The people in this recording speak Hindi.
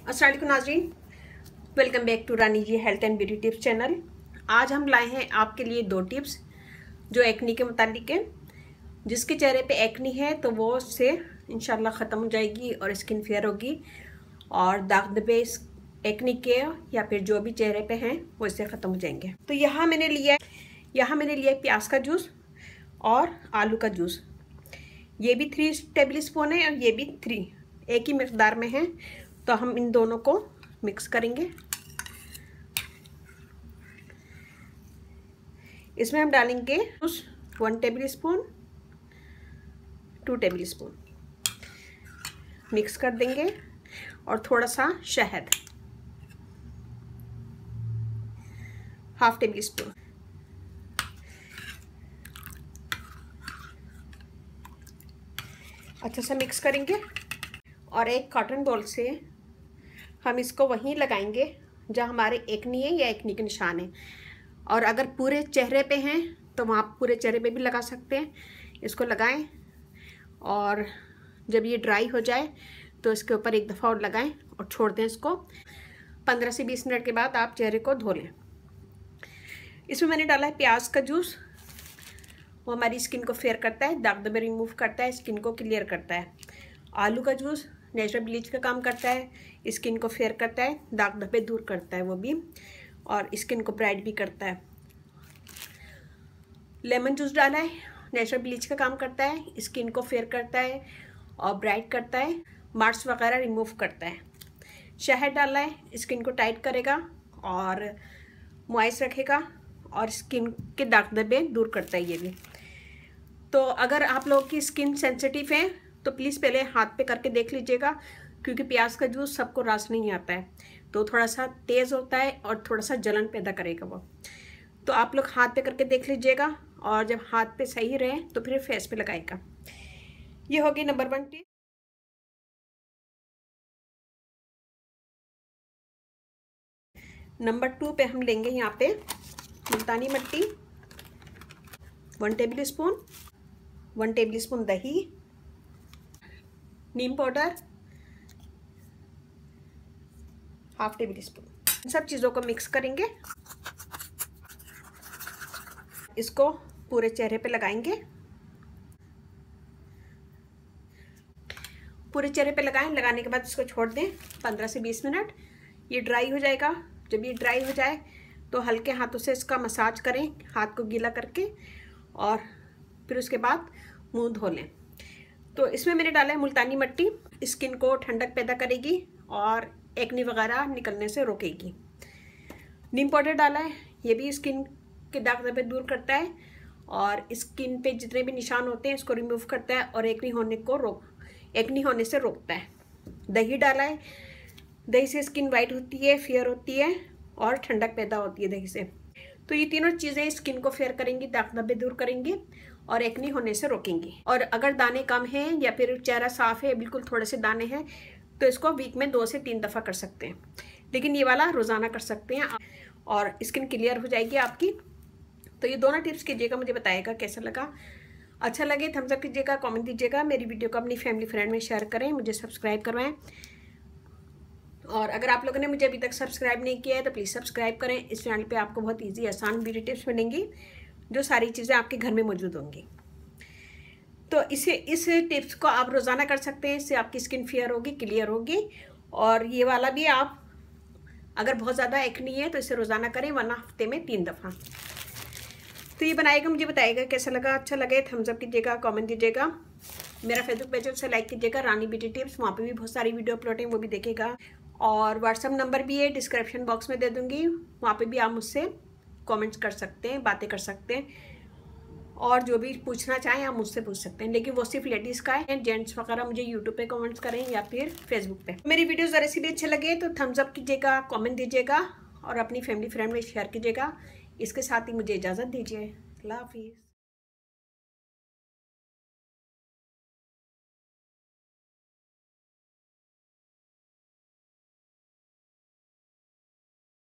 अस्सलाम वालेकुम नाज़रीन, welcome back to Rani ji health and beauty tips channel. आज हम लाए हैं आपके लिए दो टिप्स जो एक्नी के मुतालिक है। जिसके चेहरे पे एक्नी है तो वो उससे इंशाल्लाह ख़त्म हो जाएगी और स्किन फेयर होगी, और दाग धब्बे एक्नी के या फिर जो भी चेहरे पे हैं वो इससे ख़त्म हो जाएंगे। तो यहाँ मैंने लिया प्याज का जूस और आलू का जूस। ये भी 3 टेबल स्पून है और ये भी 3, एक ही मिकदार में है। तो हम इन दोनों को मिक्स करेंगे। इसमें हम डालेंगे 1 table spoon, 2 table spoon mix कर देंगे, और थोड़ा सा शहद, 1/2 टेबल स्पून। अच्छा सा मिक्स करेंगे, और एक कॉटन बॉल से हम इसको वहीं लगाएंगे जहाँ हमारे एक्नी है या एक्नी के निशान है। और अगर पूरे चेहरे पे हैं तो वहाँ पूरे चेहरे पे भी लगा सकते हैं। इसको लगाएं, और जब ये ड्राई हो जाए तो इसके ऊपर एक दफ़ा और लगाएं और छोड़ दें इसको। 15 से 20 मिनट के बाद आप चेहरे को धो लें। इसमें मैंने डाला है प्याज का जूस। वो हमारी स्किन को फेयर करता है, दाग धब्बे रिमूव करता है, स्किन को क्लियर करता है। आलू का जूस नेचुरल ब्लीच का काम करता है, स्किन को फेयर करता है, दाग धब्बे दूर करता है वो भी, और स्किन को ब्राइट भी करता है। लेमन जूस डाला है, नेचुरल ब्लीच का काम करता है, स्किन को फेयर करता है और ब्राइट करता है, मार्क्स वगैरह रिमूव करता है। शहद डाला है, स्किन को टाइट करेगा और मॉइस्ट रखेगा, और स्किन के दाग धब्बे दूर करता है ये भी। तो अगर आप लोगों की स्किन सेंसिटिव है तो प्लीज़ पहले हाथ पे करके देख लीजिएगा, क्योंकि प्याज का जूस सबको रास नहीं आता है, तो थोड़ा सा तेज़ होता है और थोड़ा सा जलन पैदा करेगा वो। तो आप लोग हाथ पे करके देख लीजिएगा, और जब हाथ पे सही रहे तो फिर फेस पे लगाएगा। ये होगी नंबर 1 टिप। नंबर 2 पे हम लेंगे यहाँ पे मुल्तानी मिट्टी 1 टेबल स्पून, 1 टेबल स्पून दही, नीम पाउडर 1/2 टेबल स्पून। इन सब चीज़ों को मिक्स करेंगे, इसको पूरे चेहरे पे लगाएंगे। पूरे चेहरे पे लगाने के बाद इसको छोड़ दें 15 से 20 मिनट। ये ड्राई हो जाएगा। जब ये ड्राई हो जाए तो हल्के हाथों से इसका मसाज करें, हाथ को गीला करके, और फिर उसके बाद मुंह धो लें। तो इसमें मैंने डाला है मुल्तानी मिट्टी, स्किन को ठंडक पैदा करेगी और एक्नी वगैरह निकलने से रोकेगी। नीम पाउडर डाला है, ये भी स्किन के दाग धब्बे दूर करता है और स्किन पे जितने भी निशान होते हैं इसको रिमूव करता है और एक्नी होने से रोकता है। दही डाला है, दही से स्किन वाइट होती है, फेयर होती है और ठंडक पैदा होती है दही से। तो ये तीनों चीज़ें स्किन को फेयर करेंगी, दाग धब्बे दूर करेंगी और एक्नी होने से रोकेंगी। और अगर दाने कम हैं या फिर चेहरा साफ है, बिल्कुल थोड़े से दाने हैं, तो इसको वीक में 2 से 3 दफ़ा कर सकते हैं, लेकिन ये वाला रोज़ाना कर सकते हैं और स्किन क्लियर हो जाएगी आपकी। तो ये दोनों टिप्स कीजिएगा, मुझे बताइएगा कैसा लगा। अच्छा लगे थम्स अप कीजिएगा, कमेंट दीजिएगा, मेरी वीडियो को अपनी फैमिली फ्रेंड में शेयर करें, मुझे सब्सक्राइब करवाएं। और अगर आप लोगों ने मुझे अभी तक सब्सक्राइब नहीं किया है तो प्लीज़ सब्सक्राइब करें। इस चैनल पे आपको बहुत इजी आसान ब्यूटी टिप्स मिलेंगी, जो सारी चीज़ें आपके घर में मौजूद होंगी। तो इस टिप्स को आप रोज़ाना कर सकते हैं, इससे आपकी स्किन फेयर होगी, क्लियर होगी। और ये वाला भी आप अगर बहुत ज़्यादा एक्नी है तो इसे रोज़ाना करें, वरना हफ्ते में 3 दफ़ा। तो ये बनाएगा, मुझे बताइएगा कैसा लगा। अच्छा लगे थम्स अप कीजिएगा, कमेंट दीजिएगा। मेरा फेसबुक पेज से लाइक कीजिएगा, रानी ब्यूटी टिप्स, वहाँ पे भी बहुत सारी वीडियो अपलोड हैं, वो भी देखिएगा। और व्हाट्सअप नंबर भी है, डिस्क्रिप्शन बॉक्स में दे दूँगी, वहाँ पे भी आप मुझसे कमेंट्स कर सकते हैं, बातें कर सकते हैं, और जो भी पूछना चाहें आप मुझसे पूछ सकते हैं। लेकिन वो सिर्फ लेडीज़ का है, जेंट्स वगैरह मुझे यूट्यूब पे कमेंट्स करें या फिर फेसबुक पे। मेरी वीडियो ज़रा सी भी अच्छे लगे तो थम्स अप कीजिएगा, कमेंट दीजिएगा और अपनी फैमिली फ्रेंड में शेयर कीजिएगा। इसके साथ ही मुझे इजाज़त दीजिए। अल्लाह हाफिज़।